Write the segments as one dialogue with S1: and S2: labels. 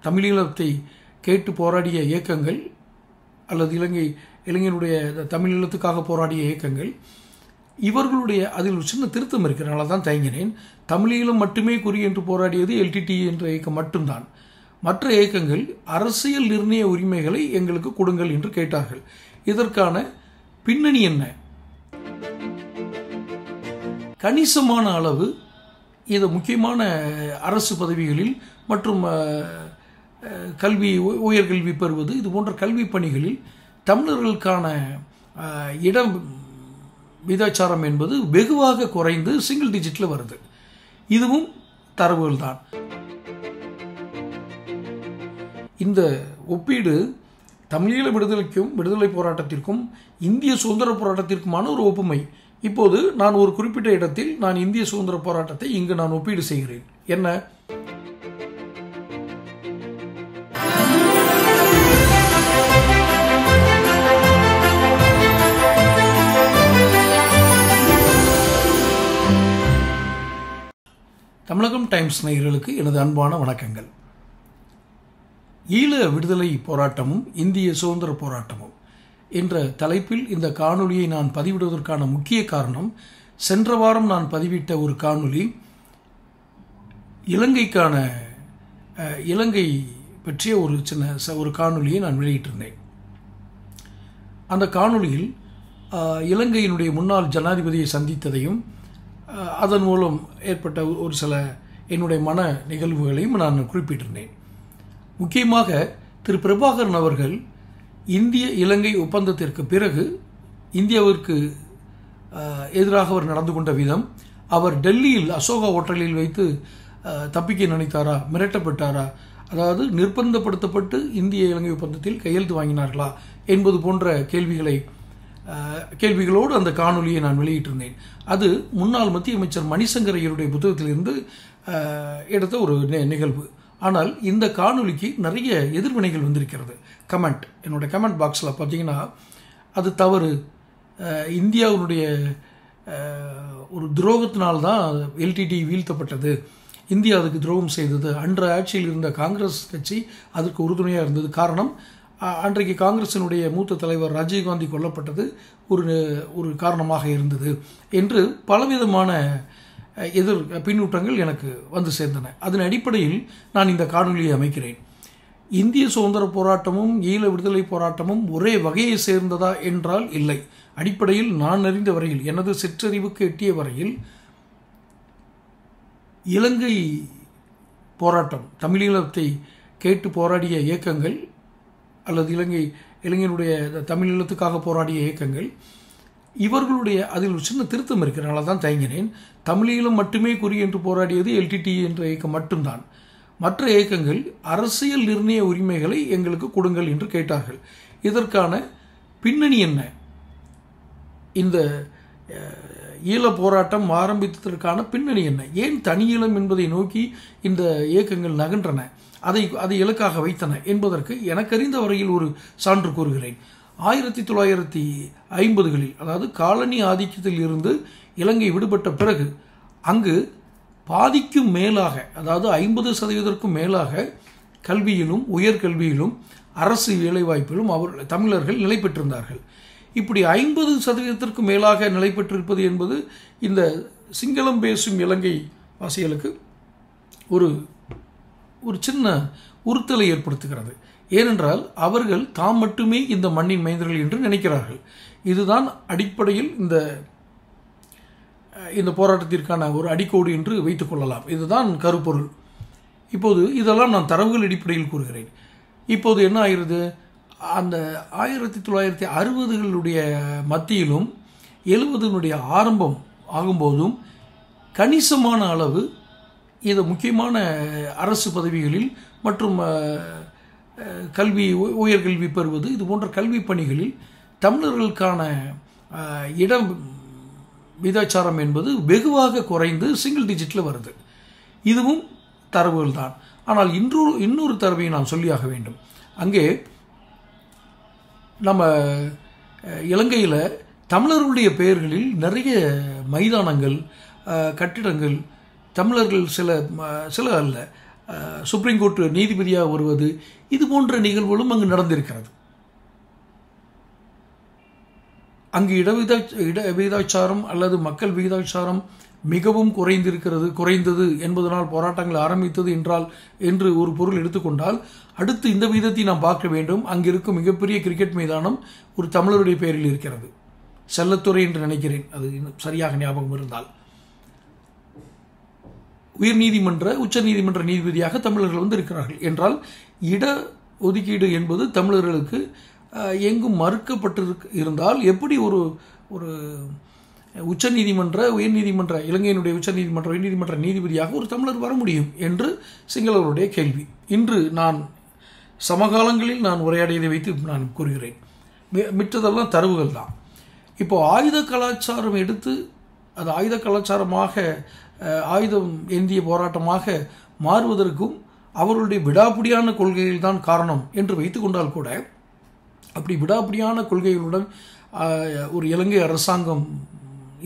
S1: தமிழீழத்தை கேட்டு போராடிய இயக்கங்கள் அல்லது இளைஞருடைய தமிழீழத்துக்காக போராடிய இயக்கங்கள் இவர்களுடைய அதில் ஒரு சின்ன திருத்தம் இருக்கிறனால தான் தயங்கினேன். தமிழீழம் மட்டுமே குறி என்று போராடியது எல்டிடி என்ற இயக்கம் மட்டும்தான். மற்ற இயக்கங்கள் அரசியல் நிர்ணய உரிமைகளை எங்களுக்கு கொடுங்கள் என்று கேட்டார்கள். இதற்கான பின்னணி என்ன? கணிசமான அளவு இது முக்கியமான அரசு பதவிகளில் மற்றும் கல்வி உயர்கல்வி பெறுவது இது போன்ற கல்வி பணிகளில் தமிழர்களுக்கான இடம் விதாச்சாரம் என்பது வெகுவாக குறைந்து சிங்கிள் டிஜிட்டில் வருது. இதுவும் தரவுகள் தான். இந்த ஒப்பீடு தமிழீழ விடுதலைக்கும் விடுதலை போராட்டத்திற்கும் இந்திய சுதந்திர போராட்டத்திற்குமான ஒரு ஒப்புமை. இப்போது நான் ஒரு குறிப்பிட்ட இடத்தில் நான் இந்திய சுதந்திர போராட்டத்தை இங்கு நான் ஒப்பீடு செய்கிறேன். என்ன? தமிழகம் டைம்ஸ் நேயர்களுக்கு எனது அன்பான வணக்கங்கள். ஈழ விடுதலை போராட்டமும் இந்திய சுதந்திர போராட்டமும் என்ற தலைப்பில் இந்த காணொலியை நான் பதிவிடுவதற்கான முக்கிய காரணம், சென்ற வாரம் நான் பதிவிட்ட ஒரு காணொலி இலங்கை பற்றிய ஒரு காணொலியை நான் வெளியிட்டிருந்தேன். அந்த காணொலியில் இலங்கையினுடைய முன்னாள் ஜனாதிபதியை சந்தித்ததையும் அதன் மூலம் ஏற்பட்ட ஒரு சில என்னுடைய மன நிகழ்வுகளையும் நான் குறிப்பிட்டிருந்தேன். முக்கியமாக திரு பிரபாகரன் அவர்கள் இந்திய இலங்கை ஒப்பந்தத்திற்கு பிறகு இந்தியாவிற்கு எதிராக அவர் நடந்து கொண்ட விதம், அவர் டெல்லியில் அசோகா ஹோட்டலில் வைத்து தப்பிக்க நினைத்தாரா, மிரட்டப்பட்டாரா, அதாவது நிர்பந்தப்படுத்தப்பட்டு இந்திய இலங்கை ஒப்பந்தத்தில் கையெழுத்து வாங்கினார்களா என்பது போன்ற கேள்விகளோடு அந்த காணொலியை நான் வெளியிட்டிருந்தேன். அது முன்னாள் மத்திய அமைச்சர் மணிசங்கர் ஐயருடைய புத்தகத்திலிருந்து எடுத்த ஒரு நிகழ்வு. ஆனால் இந்த காணொலிக்கு நிறைய எதிர்வினைகள் வந்திருக்கிறது. என்னோட கமெண்ட் பாக்ஸில் பார்த்தீங்கன்னா, அது தவறு, இந்தியாவுடைய ஒரு துரோகத்தினால்தான் எல்டிடி வீழ்த்தப்பட்டது, இந்தியா அதுக்கு துரோகம் செய்தது, அன்ற ஆட்சியில் இருந்த காங்கிரஸ் கட்சி அதற்கு உறுதுணையாக இருந்தது, காரணம் அன்றைக்கு காங்கிரசினுடைய மூத்த தலைவர் ராஜீவ்காந்தி கொல்லப்பட்டது ஒரு காரணமாக இருந்தது என்று பலவிதமான பின்னூட்டங்கள் எனக்கு வந்து சேர்ந்தன. அதன் அடிப்படையில் நான் இந்த காணொலியை அமைக்கிறேன். இந்திய சுதந்திர போராட்டமும் ஈழ விடுதலை போராட்டமும் ஒரே வகையை சேர்ந்ததா என்றால் இல்லை. அடிப்படையில் நான் அறிந்த வரையில், எனது சிற்றறிவுக்கு எட்டிய வரையில், இலங்கை போராட்டம், தமிழீழத்தை கேட்டு போராடிய இயக்கங்கள் அல்லது இளைஞருடைய தமிழீழத்துக்காக போராடிய இயக்கங்கள் இவர்களுடைய அதில் ஒரு சின்ன திருத்தம் இருக்கிறனால தான் தயங்கினேன். தமிழீழம் மட்டுமே குறி என்று போராடியது எல்டிடி என்ற இயக்கம் மட்டும்தான். மற்ற இயக்கங்கள் அரசியல் நிர்ணய உரிமைகளை எங்களுக்கு கொடுங்கள் என்று கேட்டார்கள். இதற்கான பின்னணி என்ன? இந்த ஈழ போராட்டம் ஆரம்பித்ததற்கான பின்னணி என்ன? ஏன் தனியீழம் என்பதை நோக்கி இந்த இயக்கங்கள் நகன்றன, அதை இலக்காக வைத்தன என்பதற்கு எனக்கு அறிந்த வரையில் ஒரு சான்று கூறுகிறேன். 1950களில், அதாவது காலனி ஆதிக்கத்தில் இருந்து இலங்கை விடுபட்ட பிறகு அங்கு பாதிக்கும் மேலாக, அதாவது 50% மேலாக கல்வியிலும் உயர்கல்வியிலும் அரசு வேலைவாய்ப்பிலும் தமிழர்கள் நிலை பெற்றிருந்தார்கள். இப்படி 50% மேலாக நிலை பெற்றிருப்பது என்பது இந்த சிங்களம் பேசும் இலங்கை வாசிகளுக்கு ஒரு சின்ன உறுத்தலை ஏற்படுத்துகிறது. ஏனென்றால் அவர்கள் தாம் மட்டுமே இந்த மண்ணின் மைந்தர்கள் என்று நினைக்கிறார்கள். இதுதான் அடிப்படையில் இந்த போராட்டத்திற்கான ஒரு அடிக்கோடு என்று வைத்துக் கொள்ளலாம். இதுதான் கருப்பொருள். இப்போது இதெல்லாம் நான் தரவுகள் அடிப்படையில் கூறுகிறேன். இப்போது என்ன ஆகிறது? அந்த 1960களுடைய மத்தியிலும் 70னுடைய ஆரம்பம் ஆகும்போதும் கணிசமான அளவு இது முக்கியமான அரசு பதவிகளில் மற்றும் கல்வி உயர்கல்வி பெறுவது இது போன்ற கல்வி பணிகளில் தமிழர்களுக்கான இடம் விதாச்சாரம் என்பது வெகுவாக குறைந்து சிங்கிள் டிஜிட்டில் வருது. இதுவும் தரவுகள் தான். ஆனால் இன்னொரு தரவை நான் சொல்லியாக வேண்டும். அங்கே நம்ம இலங்கையில் தமிழர்களுடைய பெயர்களில் நிறைய மைதானங்கள், கட்டிடங்கள், தமிழர்கள் சில அல்ல, சுப்ரீம் கோர்ட் நீதிபதியாக வருவது, இது போன்ற நிகழ்வுகளும் அங்கு நடந்திருக்கிறது. அங்கு விகிதாச்சாரம் அல்லது மக்கள் விகிதாச்சாரம் மிகவும் குறைந்தது என்பதனால் போராட்டங்கள் ஆரம்பித்தது என்று ஒரு பொருள் எடுத்துக்கொண்டால், அடுத்து இந்த விகிதத்தை நாம் பார்க்க வேண்டும். அங்கிருக்கும் மிகப்பெரிய கிரிக்கெட் மைதானம் ஒரு தமிழருடைய பெயரில் இருக்கிறது, செல்லத்துறை என்று நினைக்கிறேன், அது சரியாக ஞாபகம் இருந்தால். உச்ச நீதிமன்ற நீதிபதியாக தமிழர்கள் இருக்கிறார்கள் என்றால், இட ஒதுக்கீடு என்பது தமிழர்களுக்கு எங்கும் மறுக்கப்பட்டு இருந்தால் எப்படி ஒரு உச்ச நீதிமன்ற உயர்நீதிமன்ற இலங்கையினுடைய உச்ச நீதிமன்ற உயர்நீதிமன்ற நீதிபதியாக ஒரு தமிழர் வர முடியும் என்று சிங்களவருடைய கேள்வி. இன்று நான் சமகாலங்களில் நான் உரையாடியதை வைத்து நான் கூறுகிறேன். மிற்றதெல்லாம் தரவுகள் தான். இப்போ ஆயுத கலாச்சாரம் எடுத்து அது ஆயுத கலாச்சாரமாக ஆயுதம் ஏந்திய போராட்டமாக மாறுவதற்கும் அவர்களுடைய விடாப்பிடியான கொள்கைகள் தான் காரணம் என்று வைத்துக்கொண்டால் கூட, அப்படி விடாப்பிடியான கொள்கைகளுடன் ஒரு இலங்கை அரசாங்கம்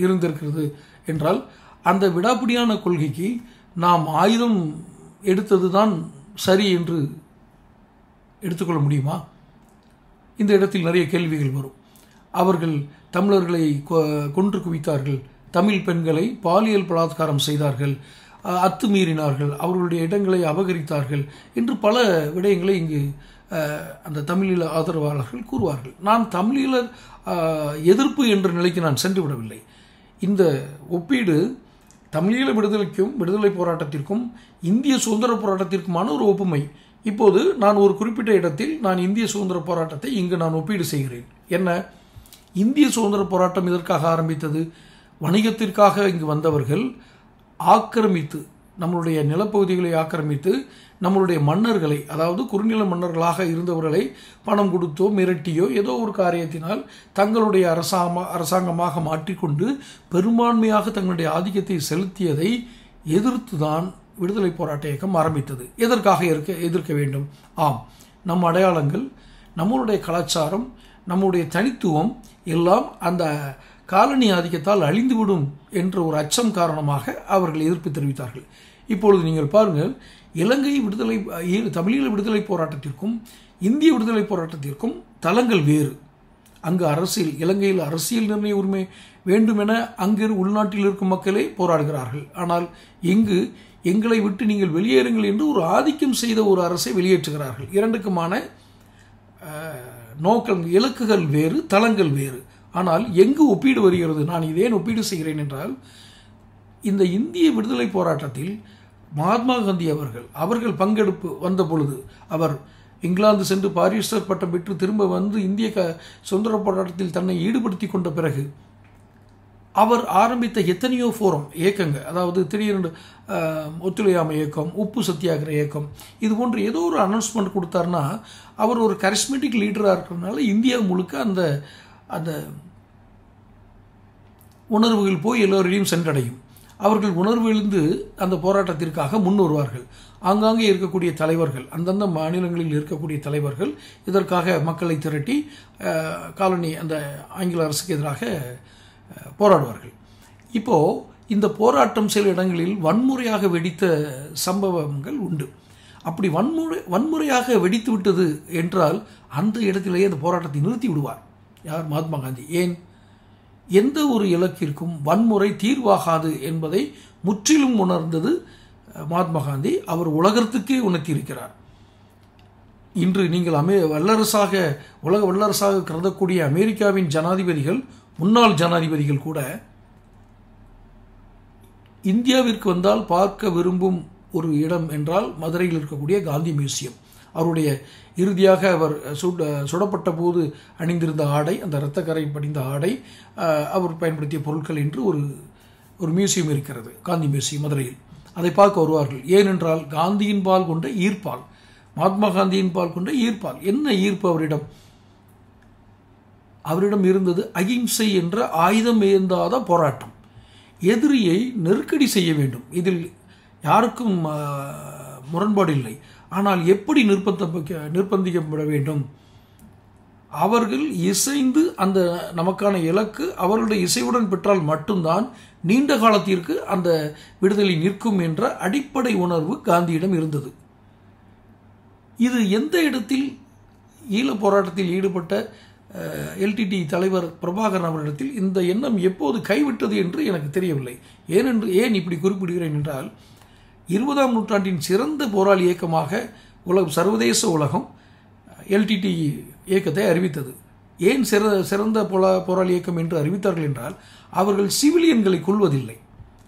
S1: இருந்திருக்கிறது என்றால், அந்த விடாப்பிடியான கொள்கைக்கு நாம் ஆயுதம் எடுத்தது தான் சரி என்று எடுத்துக்கொள்ள முடியுமா? இந்த இடத்தில் நிறைய கேள்விகள் வரும். அவர்கள் தமிழர்களை கொன்று குவித்தார்கள், தமிழ் பெண்களை பாலியல் பலாத்காரம் செய்தார்கள், அத்துமீறினார்கள், அவர்களுடைய இடங்களை அபகரித்தார்கள் என்று பல விடயங்களை இங்கு அந்த தமிழீழ ஆதரவாளர்கள் கூறுவார்கள். நான் தமிழீழர் எதிர்ப்பு என்ற நிலைக்கு நான் சென்று விடவில்லை. இந்த ஒப்பீடு தமிழீழ விடுதலைக்கும் விடுதலை போராட்டத்திற்கும் இந்திய சுதந்திர போராட்டத்திற்குமான ஒரு ஒப்புமை. இப்போது நான் ஒரு குறிப்பிட்ட இடத்தில் நான் இந்திய சுதந்திர போராட்டத்தை இங்கு நான் ஒப்பீடு செய்கிறேன். என்ன, இந்திய சுதந்திர போராட்டம் எதற்காக ஆரம்பித்தது? வணிகத்திற்காக இங்கு வந்தவர்கள் ஆக்கிரமித்து, நம்மளுடைய நிலப்பகுதிகளை ஆக்கிரமித்து, நம்மளுடைய மன்னர்களை, அதாவது குறுநில மன்னர்களாக இருந்தவர்களை பணம் கொடுத்தோ மிரட்டியோ ஏதோ ஒரு காரியத்தினால் தங்களுடைய அரசாங்கமாக மாற்றிக்கொண்டு பெரும்பான்மையாக தங்களுடைய ஆதிக்கத்தை செலுத்தியதை எதிர்த்துதான் விடுதலை போராட்ட இயக்கம் ஆரம்பித்தது. எதற்காக எதிர்க்க வேண்டும்? ஆம், நம் அடையாளங்கள், நம்மளுடைய கலாச்சாரம், நம்முடைய தனித்துவம் எல்லாம் அந்த காலனி ஆதிக்கத்தால் அழிந்துவிடும் என்ற ஒரு அச்சம் காரணமாக அவர்கள் எதிர்ப்பு தெரிவித்தார்கள். இப்பொழுது நீங்கள் பாருங்கள், இலங்கை விடுதலை தமிழீழ விடுதலை போராட்டத்திற்கும் இந்திய விடுதலை போராட்டத்திற்கும் தளங்கள் வேறு. அங்கு அரசியல், இலங்கையில் அரசியல் நிர்ணய உரிமை வேண்டும் என அங்கு உள்நாட்டில் இருக்கும் மக்களே போராடுகிறார்கள். ஆனால் இங்கு எங்களை விட்டு நீங்கள் வெளியேறுங்கள் என்று ஒரு ஆதிக்கம் செய்த ஒரு அரசை வெளியேற்றுகிறார்கள். இரண்டுக்குமான நோக்கம், இலக்குகள் வேறு, தளங்கள் வேறு. ஆனால் எங்கு ஒப்பீடு வருகிறது? நான் இதேன் ஒப்பீடு செய்கிறேன் என்றால், இந்த இந்திய விடுதலை போராட்டத்தில் மகாத்மா காந்தி அவர்கள் பங்கெடுப்பு வந்த பொழுது, அவர் இங்கிலாந்து சென்று பாரிஸ்டர் பட்டம் பெற்று திரும்ப வந்து இந்திய சுதந்திர போராட்டத்தில் தன்னை ஈடுபடுத்தி கொண்ட பிறகு அவர் ஆரம்பித்த எத்தனையோ ஃபோரம் இயக்கங்கள், அதாவது திடீரென்று ஒத்துழையாமை இயக்கம், உப்பு சத்தியாகிரக இயக்கம், இது போன்ற ஏதோ ஒரு அனௌன்ஸ்மெண்ட் கொடுத்தாருன்னா அவர் ஒரு கரிஸ்மெட்டிக் லீடராக இருக்கிறதுனால இந்தியா முழுக்க அந்த அந்த உணர்வுகள் போய் எல்லோரையும் சென்றடையும். அவர்கள் உணர்வெழுந்து அந்த போராட்டத்திற்காக முன் வருவார்கள். ஆங்காங்கே இருக்கக்கூடிய தலைவர்கள், அந்தந்த மாநிலங்களில் இருக்கக்கூடிய தலைவர்கள் இதற்காக மக்களை திரட்டி காலனி அந்த ஆங்கில அரசுக்கு எதிராக போராடுவார்கள். இப்போது இந்த போராட்டம் சில இடங்களில் வன்முறையாக வெடித்த சம்பவங்கள் உண்டு. அப்படி வன்முறையாக வெடித்து விட்டது என்றால் அந்த இடத்திலேயே அந்த போராட்டத்தை நிறுத்தி விடுவார். யார்? மகாத்மா காந்தி. ஏன்? எந்த ஒரு இலக்கிற்கும் வன்முறை தீர்வாகாது என்பதை முற்றிலும் உணர்ந்தது மகாத்மா காந்தி. அவர் உலகத்துக்கே உணர்த்தியிருக்கிறார். இன்று நீங்கள் உலக வல்லரசாக கருதக்கூடிய அமெரிக்காவின் ஜனாதிபதிகள், முன்னாள் ஜனாதிபதிகள் கூட இந்தியாவிற்கு வந்தால் பார்க்க விரும்பும் ஒரு இடம் என்றால் மதுரையில் இருக்கக்கூடிய காந்தி மியூசியம். அவருடைய இறுதியாக அவர் சுடப்பட்ட போது அணிந்திருந்த ஆடை, அந்த இரத்தக்கரை படிந்த ஆடை, அவர் பயன்படுத்திய பொருட்கள் என்று ஒரு மியூசியம் இருக்கிறது, காந்தி மியூசியம் மதுரையில். அதை பார்க்க வருவார்கள். ஏனென்றால் காந்தியின் பால் கொண்ட ஈர்ப்பால், மகாத்மா காந்தியின் பால் கொண்ட ஈர்ப்பால். என்ன ஈர்ப்பு அவரிடம் இருந்தது? அகிம்சை என்ற ஆயுதம் ஏந்தாத போராட்டம். எதிரியை நெருக்கடி செய்ய வேண்டும், இதில் யாருக்கும் முரண்பாடு இல்லை. ஆனால் எப்படி நிர்பந்திக்கப்பட வேண்டும்? அவர்கள் இசைந்து அந்த நமக்கான இலக்கு அவர்களுடைய இசையுடன் பெற்றால் மட்டும்தான் நீண்ட காலத்திற்கு அந்த விடுதலை நிற்கும் என்ற அடிப்படை உணர்வு காந்தியிடம் இருந்தது. இது எந்த இடத்தில் ஈழப் போராட்டத்தில் ஈடுபட்ட எல்டிடி தலைவர் பிரபாகரன் அவரிடத்தில் இந்த எண்ணம் எப்போது கைவிட்டது என்று எனக்கு தெரியவில்லை. ஏன் இப்படி குறிப்பிடுகிறேன் என்றால், 20ஆம் நூற்றாண்டின் சிறந்த போராளி இயக்கமாக சர்வதேச உலகம் எல்டிடி இயக்கத்தை அறிவித்தது. ஏன் சிறந்த போராளி இயக்கம் என்று அறிவித்தார்கள் என்றால், அவர்கள் சிவிலியன்களை கொள்வதில்லை,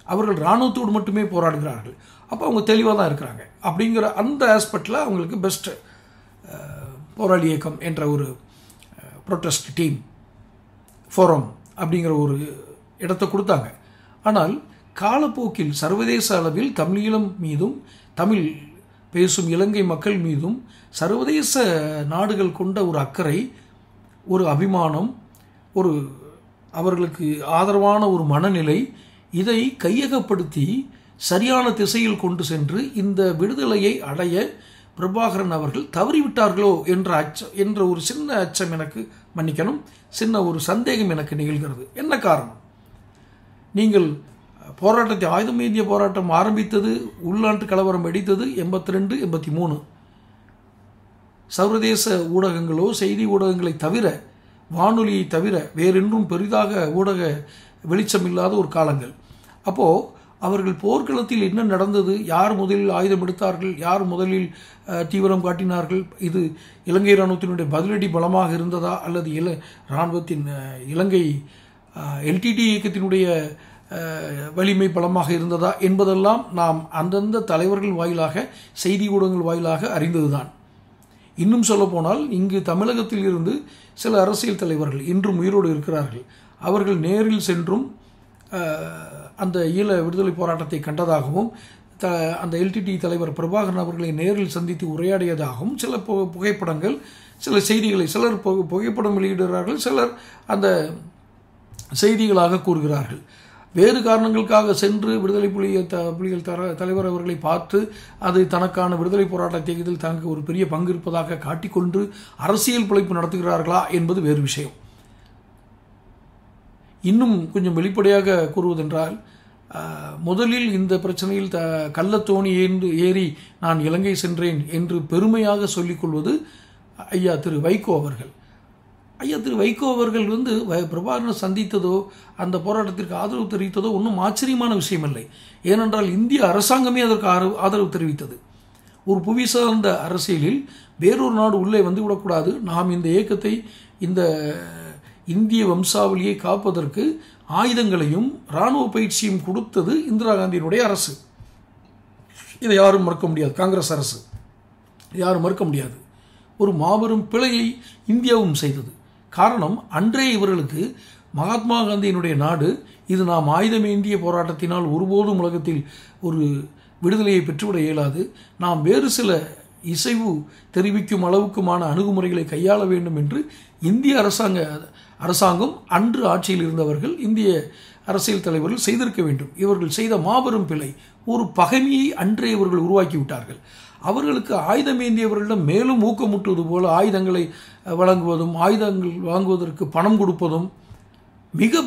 S1: அவர்கள் இராணுவத்தோடு மட்டுமே போராடுகிறார்கள். அப்போ அவங்க தெளிவாக தான் இருக்கிறாங்க. அப்படிங்கிற அந்த ஆஸ்பெக்டில் அவங்களுக்கு பெஸ்ட் போராளி இயக்கம் என்ற ஒரு ப்ரொட்டஸ்ட் டீம் ஃபோரம் அப்படிங்கிற ஒரு இடத்தை கொடுத்தாங்க. ஆனால் காலப்போக்கில் சர்வதேச அளவில் தமிழீழம் மீதும் தமிழ் பேசும் இலங்கை மக்கள் மீதும் சர்வதேச நாடுகள் கொண்ட ஒரு அக்கறை, ஒரு அபிமானம், ஒரு அவர்களுக்கு ஆதரவான ஒரு மனநிலை, இதை கையகப்படுத்தி சரியான திசையில் கொண்டு சென்று இந்த விடுதலையை அடைய பிரபாகரன் அவர்கள் தவறிவிட்டார்களோ என்ற ஒரு சின்ன அச்சம் எனக்கு, மன்னிக்கணும், சின்ன ஒரு சந்தேகம் எனக்கு நிகழ்கிறது. என்ன காரணம்? நீங்கள் போராட்டத்தை ஆயுதம் ஏந்திய போராட்டம் ஆரம்பித்தது, உள்நாட்டு கலவரம் வெடித்தது 82, 83. சர்வதேச ஊடகங்களோ செய்தி ஊடகங்களை தவிர, வானொலியை தவிர வேறென்றும் பெரிதாக ஊடக வெளிச்சம் இல்லாத ஒரு காலங்கள். அப்போது அவர்கள் போர்க்களத்தில் என்ன நடந்தது, யார் முதலில் ஆயுதம் எடுத்தார்கள், யார் முதலில் தீவிரம் காட்டினார்கள், இது இலங்கை இராணுவத்தினுடைய பதிலடி பலமாக இருந்ததா அல்லது இராணுவத்தின் இலங்கை எல்டிடி இயக்கத்தினுடைய வலிமை பலமாக இருந்ததா என்பதெல்லாம் நாம் அந்தந்த தலைவர்கள் வாயிலாக, செய்தி ஊடகங்கள் வாயிலாக அறிந்ததுதான். இன்னும் சொல்லப்போனால் இங்கு தமிழகத்தில் இருந்து சில அரசியல் தலைவர்கள் இன்றும் உயிரோடு இருக்கிறார்கள். அவர்கள் நேரில் சென்றும் அந்த ஈழ விடுதலை போராட்டத்தை கண்டதாகவும் அந்த எல்டிடி தலைவர் பிரபாகரன் அவர்களை நேரில் சந்தித்து உரையாடியதாகவும் சில புகைப்படங்கள், சில செய்திகளை சிலர் புகைப்படம் வெளியிடுகிறார்கள், சிலர் அந்த செய்திகளாக கூறுகிறார்கள். வேறு காரணங்களுக்காக சென்று விடுதலை புலிகள் தலைவர் அவர்களை பார்த்து அது தனக்கான விடுதலை போராட்டத்தை இதில் தனக்கு ஒரு பெரிய பங்கு இருப்பதாக காட்டிக்கொண்டு அரசியல் பிழைப்பு நடத்துகிறார்களா என்பது வேறு விஷயம். இன்னும் கொஞ்சம் வெளிப்படையாக கூறுவதென்றால், முதலில் இந்த பிரச்சனையில் கள்ளத்தோணி ஏறி நான் இலங்கை சென்றேன் என்று பெருமையாக சொல்லிக்கொள்வது ஐயா திரு வைகோ அவர்கள். ஐயா திரு வைகோ அவர்கள் பிரபாகரனை சந்தித்ததோ அந்த போராட்டத்திற்கு ஆதரவு தெரிவித்ததோ ஒன்றும் ஆச்சரியமான விஷயம் இல்லை. ஏனென்றால் இந்திய அரசாங்கமே அதற்கு ஆதரவு தெரிவித்தது. ஒரு புவி சார்ந்த அரசியலில் வேறொரு நாடு உள்ளே வந்துவிடக்கூடாது, நாம் இந்த இயக்கத்தை, இந்த இந்திய வம்சாவளியை காப்பதற்கு ஆயுதங்களையும் இராணுவ பயிற்சியும் கொடுத்தது இந்திரா காந்தியினுடைய அரசு. இதை யாரும் மறுக்க முடியாது. காங்கிரஸ் அரசு யாரும் மறுக்க முடியாது. ஒரு மாபெரும் பிழையை இந்தியாவும் செய்தது. காரணம், அன்றே இவர்களுக்கு மகாத்மா காந்தியினுடைய நாடு, இது நாம் ஆயுதமேந்திய போராட்டத்தினால் ஒருபோதும் உலகத்தில் ஒரு விடுதலையை பெற்றுவிட இயலாது, நாம் வேறு சில இசைவு தெரிவிக்கும் அளவுக்குமான அணுகுமுறைகளை கையாள வேண்டும் என்று இந்திய அரசாங்கம் அன்று ஆட்சியில் இருந்தவர்கள், இந்திய அரசியல் தலைவர்கள் செய்திருக்க வேண்டும். இவர்கள் செய்த மாபெரும் பிழை, ஒரு பகைமையை அன்றே இவர்கள் உருவாக்கிவிட்டார்கள். அவர்களுக்கு ஆயுதமேந்தியவர்களிடம் மேலும் ஊக்கமுட்டுவது போல ஆயுதங்களை வழங்குவதும், ஆயுதங்கள் வாங்குவதற்கு பணம் கொடுப்பதும் மிக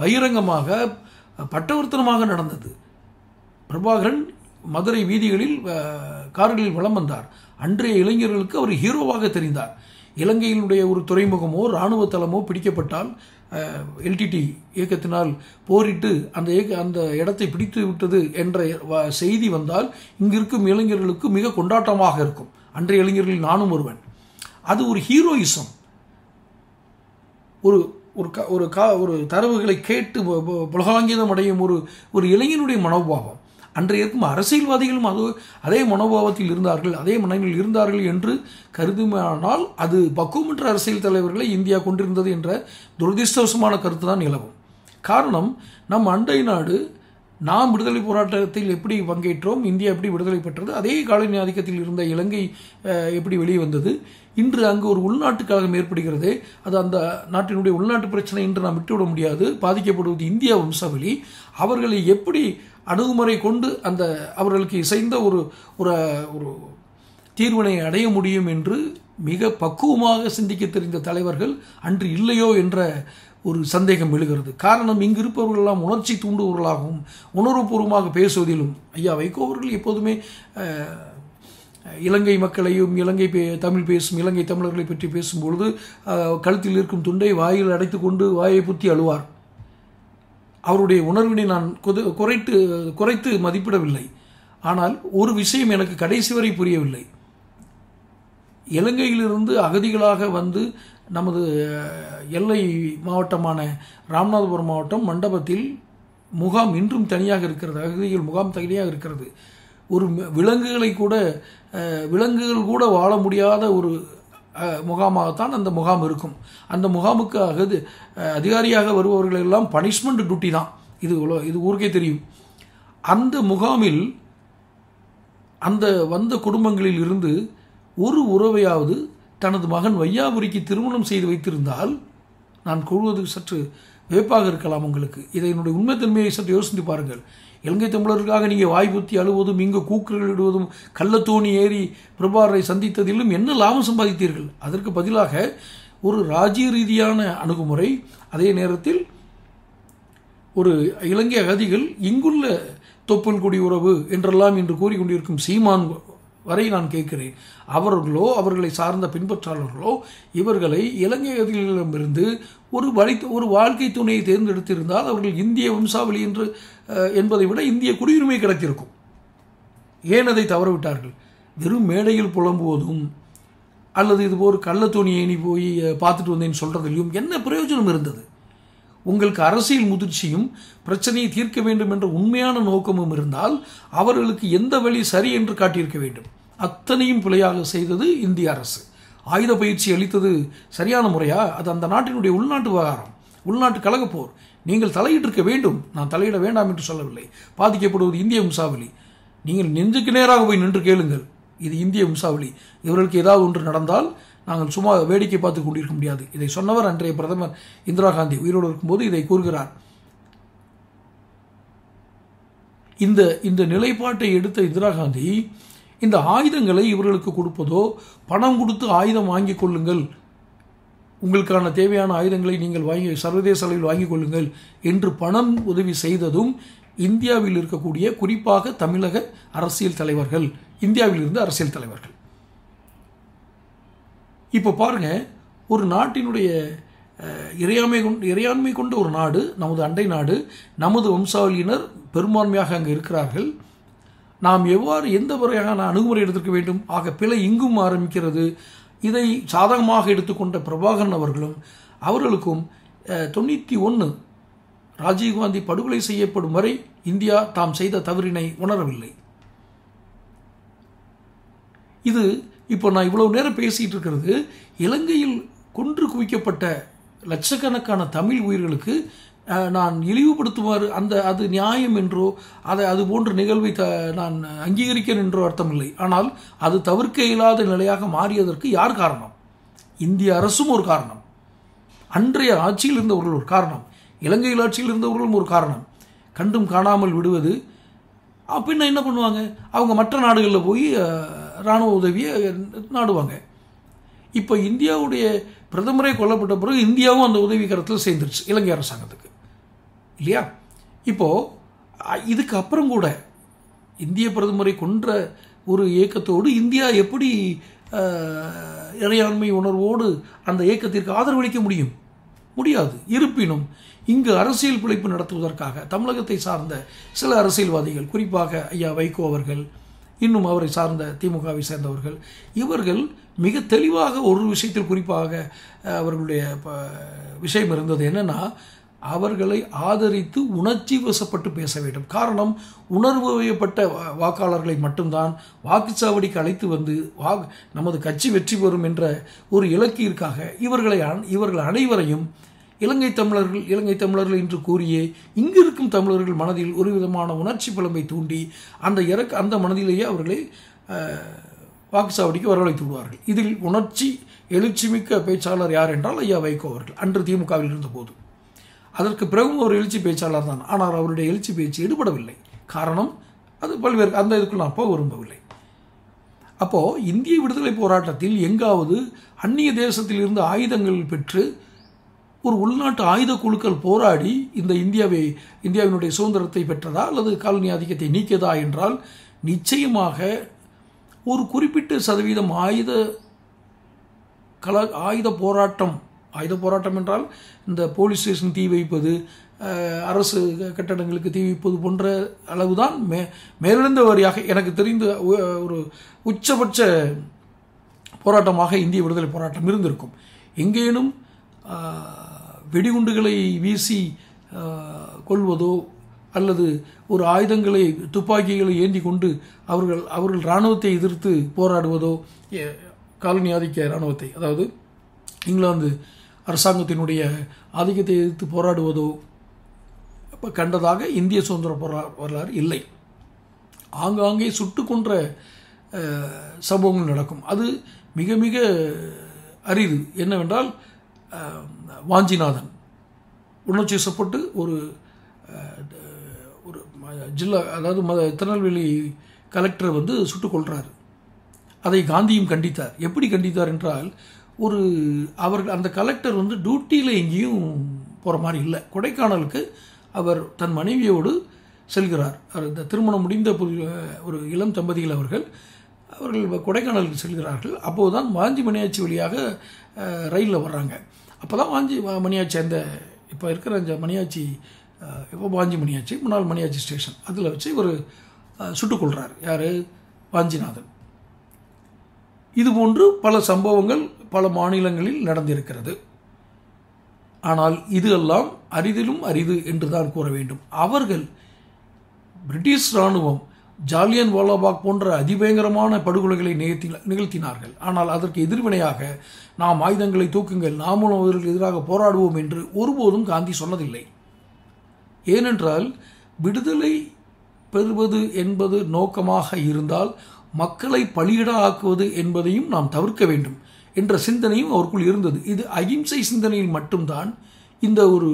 S1: பகிரங்கமாக பட்டவர்த்தனமாக நடந்தது. பிரபாகரன் மதுரை வீதிகளில் கார்களில் வலம் வந்தார். அன்றைய இளைஞர்களுக்கு அவர் ஹீரோவாக தெரிந்தார். இலங்கையினுடைய ஒரு துறைமுகமோ இராணுவ தளமோ பிடிக்கப்பட்டால் எல்டிடி இயக்கத்தினால் போரிட்டு அந்த இடத்தை பிடித்து விட்டது என்ற செய்தி வந்தால் இங்கிருக்கும் இளைஞர்களுக்கு மிக கொண்டாட்டமாக இருக்கும். அன்றைய இளைஞர்களில் நானும் ஒருவன். அது ஒரு ஹீரோயிசம். ஒரு தரவுகளை கேட்டு புலகாங்கிதம் அடையும் ஒரு இளைஞனுடைய மனோபாவம். அன்றைய இருக்கும் அரசியல்வாதிகளும் அதே மனோபாவத்தில் இருந்தார்கள், அதே மனநிலையில் இருந்தார்கள் என்று கருதுமானால் அது பக்குவமற்ற அரசியல் தலைவர்களை இந்தியா கொண்டிருந்தது என்ற துரதிர்ஷ்டவசமான கருத்து தான் நிலவும். காரணம், நம் அண்டை நாடு நாம் விடுதலை போராட்டத்தில் எப்படி பங்கேற்றோம், இந்தியா எப்படி விடுதலை பெற்றது, அதே காலனி ஆதிக்கத்தில் இருந்த இலங்கை எப்படி வெளியே வந்தது, இன்று அங்கு ஒரு உள்நாட்டு கழகம் ஏற்படுகிறது. அது அந்த நாட்டினுடைய உள்நாட்டு பிரச்சனை என்று நாம் விட்டுவிட முடியாது. பாதிக்கப்படுவது இந்தியா வம்சாவளி. அவர்களை எப்படி அணுகுமுறை கொண்டு அவர்களுக்கு இசைந்த ஒரு தீர்வினை அடைய முடியும் என்று மிக பக்குவமாக சிந்திக்க தெரிந்த தலைவர்கள் அன்று இல்லையோ என்ற ஒரு சந்தேகம் எழுகிறது. காரணம், இங்கு இருப்பவர்களெல்லாம் உணர்ச்சி தூண்டுபவர்களாகவும் உணர்வுபூர்வமாக பேசுவதிலும் ஐயா வைகோ அவர்கள் எப்போதுமே இலங்கை மக்களையும் தமிழ் பேசும் இலங்கை தமிழர்களை பற்றி பேசும்பொழுது கழுத்தில் இருக்கும் துண்டை வாயில் அடைத்து கொண்டு வாயை புத்தி அழுவார். அவருடைய உணர்வினை நான் குறைத்து மதிப்பிடவில்லை. ஆனால் ஒரு விஷயம் எனக்கு கடைசி வரை புரியவில்லை. இலங்கையிலிருந்து அகதிகளாக வந்து நமது எல்லை மாவட்டமான ராமநாதபுரம் மாவட்டம் மண்டபத்தில் முகாம் இன்றும் தனியாக இருக்கிறது. அகதிகள் முகாம் தனியாக இருக்கிறது. ஒரு விலங்குகள் கூட வாழ முடியாத ஒரு முகாமாகத்தான் அந்த முகாம் இருக்கும். அந்த முகாமுக்கு அதிகாரியாக வருபவர்கள் எல்லாம் பனிஷ்மெண்ட் டியூட்டி தான். இது ஊருக்கே தெரியும். அந்த முகாமில் அந்த வந்த குடும்பங்களில் இருந்து ஒரு உறவையாவது தனது மகன் வையாபுரிக்கு திருமணம் செய்து வைத்திருந்தால் நான் கூறுவது சற்று வியப்பாக இருக்கலாம் உங்களுக்கு. இதை என்னுடைய உண்மைத்தன்மையை சற்று யோசித்து பாருங்கள். இலங்கை தமிழருக்காக நீங்கள் வாய்ப்புத்தி அழுவதும் இங்கு கூக்குரல் இடுவதும் கள்ளத்தோணி ஏறி பிரபாகரை சந்தித்ததிலும் என்ன லாபம் சம்பாதித்தீர்கள்? அதற்கு பதிலாக ஒரு ராஜ்ய ரீதியான அணுகுமுறை, அதே நேரத்தில் ஒரு இலங்கை அகதிகள் இங்குள்ள தொப்புள் குடி உறவு என்றெல்லாம் இன்று கூறிக்கொண்டிருக்கும் சீமான் வரை நான் கேட்கிறேன். அவர்களோ அவர்களை சார்ந்த பின்பற்றாளர்களோ இவர்களை இலங்கை அகதிகளிடமிருந்து ஒரு வாழ்க்கை துணையை தேர்ந்தெடுத்திருந்தால் அவர்கள் இந்திய வம்சாவளி என்பதை விட இந்திய குடியுரிமை கிடைத்திருக்கும். ஏன் அதை தவறவிட்டார்கள்? வெறும் மேடையில் புலம்புவதும் அல்லது இதுபோல் கள்ளத்தோணியை நீ போய் பார்த்துட்டு வந்தேன்னு சொல்றதிலையும் என்ன பிரயோஜனம் இருந்தது? உங்களுக்கு அரசியல் முதிர்ச்சியும் பிரச்சனையை தீர்க்க வேண்டும் என்ற உண்மையான நோக்கமும் இருந்தால் அவர்களுக்கு எந்த வழி சரி என்று காட்டியிருக்க வேண்டும். அத்தனையும் பிழையாக செய்தது இந்திய அரசு. ஆயுத பயிற்சி அளித்தது சரியான முறையா? அது அந்த நாட்டினுடைய உள்நாட்டு விவகாரம், உள்நாட்டு கலகப்போர். நீங்கள் தலையிட்டிருக்க வேண்டும். நான் தலையிட வேண்டாம் என்று சொல்லவில்லை. பாதிக்கப்படுவது இந்திய வம்சாவளி. நீங்கள் நெஞ்சுக்கு நேராக போய் நின்று கேளுங்கள். இது இந்திய வம்சாவளி. இவர்களுக்கு ஏதாவது ஒன்று நடந்தால் நாங்கள் சும்மா வேடிக்கை பார்த்து கொண்டிருக்க முடியாது. இதை சொன்னவர் அன்றைய பிரதமர் இந்திரா காந்தி உயிரோடு இருக்கும்போது இதை கூறுகிறார். இந்த நிலைப்பாட்டை எடுத்த இந்திரா காந்தி இந்த ஆயுதங்களை இவர்களுக்கு கொடுப்பதோ, பணம் கொடுத்து ஆயுதம் வாங்கிக் கொள்ளுங்கள், உங்களுக்கான தேவையான ஆயுதங்களை நீங்கள் சர்வதேச அளவில் வாங்கிக் கொள்ளுங்கள் என்று பணம் உதவி செய்ததும் இந்தியாவில் இருக்கக்கூடிய குறிப்பாக தமிழக அரசியல் தலைவர்கள், இந்தியாவில் இருந்த அரசியல் தலைவர்கள். இப்போ பாருங்க, ஒரு நாட்டினுடைய இறையாண்மை கொண்ட ஒரு நாடு, நமது அண்டை நாடு, நமது வம்சாவளியினர் பெரும்பான்மையாக அங்கே இருக்கிறார்கள். நாம் எந்த வகையான அணுகுமுறை எடுத்திருக்க வேண்டும்? ஆக பிழை இங்கும் ஆரம்பிக்கிறது. இதை சாதகமாக எடுத்துக்கொண்ட பிரபாகரன் அவர்களுக்கும் 91 ராஜீவ்காந்தி படுகொலை செய்யப்படும் வரை இந்தியா தாம் செய்த தவறினை உணரவில்லை. இது இப்போ நான் இவ்வளவு நேரம் பேசிட்டு இருக்கிறது இலங்கையில் கொன்று குவிக்கப்பட்ட லட்சக்கணக்கான தமிழ் உயிர்களுக்கு நான் இழிவுபடுத்துமாறு அது நியாயம் என்றோ அது போன்ற நிகழ்வை நான் அங்கீகரிக்கிறேன் என்றோ அர்த்தமில்லை. ஆனால் அது தவிர்க்க இயலாத நிலையாக மாறியதற்கு யார் காரணம்? இந்திய அரசும் ஒரு காரணம், அன்றைய ஆட்சியில் இருந்தவர்கள் ஒரு காரணம், இலங்கையில் ஆட்சியில் இருந்தவர்களும் ஒரு காரணம். கண்டும் காணாமல் விடுவது. அப்படின்னா என்ன பண்ணுவாங்க? அவங்க மற்ற நாடுகளில் போய் இராணுவ உதவியை நாடுவாங்க. இப்போ இந்தியாவுடைய பிரதமரே கொல்லப்பட்ட பிறகு இந்தியாவும் அந்த உதவி கரத்தில் சேர்ந்துருச்சு இலங்கை அரசாங்கத்துக்கு, இல்லையா? இப்போது இதுக்கு அப்புறம் கூட இந்திய பிரதமரை கொன்ற ஒரு இயக்கத்தோடு இந்தியா எப்படி இறையாண்மை உணர்வோடு அந்த இயக்கத்திற்கு ஆதரவளிக்க முடியாது. இருப்பினும் இங்கு அரசியல் பிழைப்பு நடத்துவதற்காக தமிழகத்தை சார்ந்த சில அரசியல்வாதிகள், குறிப்பாக ஐயா வைகோ அவர்கள், இன்னும் அவரை சார்ந்த திமுகவை சேர்ந்தவர்கள், இவர்கள் மிக தெளிவாக ஒரு விஷயத்தில் குறிப்பாக அவர்களுடைய விஷயம் இருந்தது என்னன்னா, அவர்களை ஆதரித்து உணர்ச்சி வசப்பட்டு பேச வேண்டும். காரணம், உணர்வு வயப்பட்ட வாக்காளர்களை மட்டும்தான் வாக்குச்சாவடிக்கு அழைத்து வந்து நமது கட்சி வெற்றி பெறும் என்ற ஒரு இலக்கிற்காக இவர்கள் அனைவரையும் இலங்கை தமிழர்கள் என்று கூறியே இங்கு இருக்கும் தமிழர்கள் மனதில் ஒரு விதமான உணர்ச்சி புலம்பை தூண்டி அந்த மனதிலேயே அவர்களை வாக்குச்சாவடிக்கு வரவழைத்து விடுவார்கள். இதில் உணர்ச்சி எழுச்சிமிக்க பேச்சாளர் யார் என்றால் ஐயா வைகோ அவர்கள். அன்று திமுகவில் இருந்தபோது, அதற்கு பிறகும் ஒரு எழுச்சி பேச்சாளர் தான். ஆனால் அவருடைய எழுச்சி பேச்சு ஈடுபடவில்லை. காரணம், அது பல்வேறு, அந்த இதுக்குள் நான் போக விரும்பவில்லை. அப்போது இந்திய விடுதலை போராட்டத்தில் எங்காவது அந்நிய தேசத்திலிருந்து ஆயுதங்கள் பெற்று ஒரு உள்நாட்டு ஆயுத குழுக்கள் போராடி இந்த இந்தியாவினுடைய சுதந்திரத்தை பெற்றதா அல்லது காலனி ஆதிக்கத்தை நீக்கியதா என்றால் நிச்சயமாக ஒரு குறிப்பிட்ட சதவீதம் ஆயுத போராட்டம் என்றால் இந்த போலீஸ் ஸ்டேஷன் தீ வைப்பது, அரசு கட்டடங்களுக்கு தீ வைப்பது போன்ற அளவுதான் மேலெழுந்த வாரியாக எனக்கு தெரிந்த ஒரு உச்சபட்ச போராட்டமாக இந்திய விடுதலை போராட்டம் இருந்திருக்கும். எங்கேனும் வெடிகுண்டுகளை வீசி கொள்வதோ அல்லது ஒரு ஆயுதங்களை துப்பாக்கிகளை ஏந்தி கொண்டு அவர்கள் இராணுவத்தை எதிர்த்து போராடுவதோ, காலனி ஆதிக்க இராணுவத்தை, அதாவது இங்கிலாந்து அரசாங்கத்தினுடைய ஆதிக்கத்தை எதிர்த்து போராடுவதோ கண்டதாக இந்திய சுதந்திர வரலாறு இல்லை. ஆங்காங்கே சுட்டு கொன்ற சம்பவங்கள் நடக்கும். அது மிக மிக அரிது. என்னவென்றால் வாஞ்சிநாதன் உணர்ச்சி வசப்பட்டு ஒரு ஜில்லா, அதாவது திருநெல்வேலி கலெக்டரை சுட்டுக் கொள்கிறார். அதை காந்தியும் கண்டித்தார். எப்படி கண்டித்தார் என்றால், அவர்கள் அந்த கலெக்டர் டியூட்டியில் எங்கேயும் போகிற மாதிரி இல்லை. கொடைக்கானலுக்கு அவர் தன் மனைவியோடு செல்கிறார். இந்த திருமணம் முடிந்த ஒரு இளம் தம்பதிகள் அவர்கள் கொடைக்கானலுக்கு செல்கிறார்கள். அப்போது தான் வாஞ்சி மணியாச்சி வழியாக ரயிலில் வர்றாங்க. அப்போ தான் வாஞ்சி மணியாச்சி, இப்போ இருக்கிற அந்த மணியாச்சி, இப்போ வாஞ்சி மணியாச்சி, முன்னாள் மணியாச்சி ஸ்டேஷன், அதில் வச்சு இவர் சுட்டுக் கொள்கிறார். யார்? வாஞ்சிநாதன். இதுபோன்று பல சம்பவங்கள் பல மாநிலங்களில் நடந்திருக்கிறது. ஆனால் இது எல்லாம் அரிதிலும் அரிது என்று தான் கூற வேண்டும். அவர்கள் பிரிட்டிஷ் இராணுவம் ஜாலியன் வாலாபாக் போன்ற அதிபயங்கரமான படுகொலைகளை நிகழ்த்தினார்கள். ஆனால் அதற்கு எதிர்வினையாக நாம் ஆயுதங்களை தூக்குங்கள், நாமும் அவர்களுக்கு எதிராக போராடுவோம் என்று ஒருபோதும் காந்தி சொன்னதில்லை. ஏனென்றால் விடுதலை பெறுவது என்பது நோக்கமாக இருந்தால் மக்களை பலியிட ஆக்குவது என்பதையும் நாம் தவிர்க்க வேண்டும் என்ற சிந்தனையும் அவருக்குள் இருந்தது. இது அகிம்சை சிந்தனையில் மட்டும்தான் இந்த ஒரு